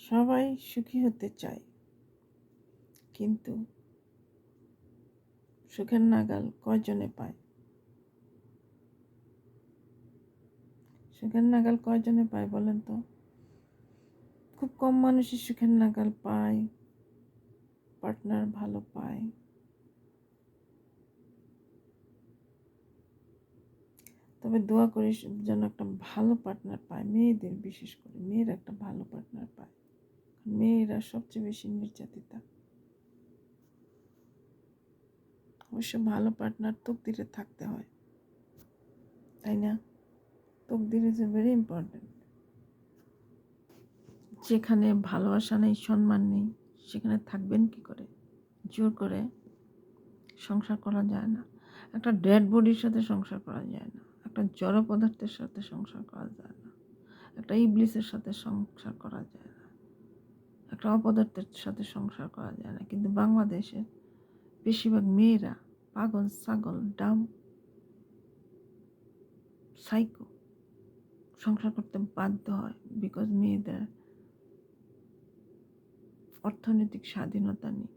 সবাই সুখী হতে চায়, কিন্তু সুখের নাগাল কয়জনে পায়? সুখের নাগাল কয়জনে পায় বলেন তো? খুব কম মানুষই সুখের নাগাল পায়, পার্টনার ভালো পায়। তবে দোয়া করি যেন একটা ভালো পার্টনার পায়, মেয়েদের বিশেষ করে মেয়েরা একটা ভালো পার্টনার পায়। মেয়েরা সবচেয়ে বেশি নির্যাতিতা। অবশ্য ভালো পার্টনার তকদিরে থাকতে হয়, তাই না? তকদির ইজ ভেরি ইম্পর্টেন্ট। যেখানে ভালোবাসা নেই, সম্মান নেই, সেখানে থাকবেন কি করে? জোর করে সংসার করা যায় না। একটা ডেড বডির সাথে সংসার করা যায় না, একটা জড় পদার্থের সাথে সংসার করা যায় না, একটা ইবলিসের সাথে সংসার করা যায় না, একটা অপদার্থের সাথে সংসার করা যায় না। কিন্তু বাংলাদেশের বেশিরভাগ মেয়েরা পাগল, ছাগল, ডাম, সাইকো সংসার করতে বাধ্য হয়, বিকজ মেয়েদের অর্থনৈতিক স্বাধীনতা নেই।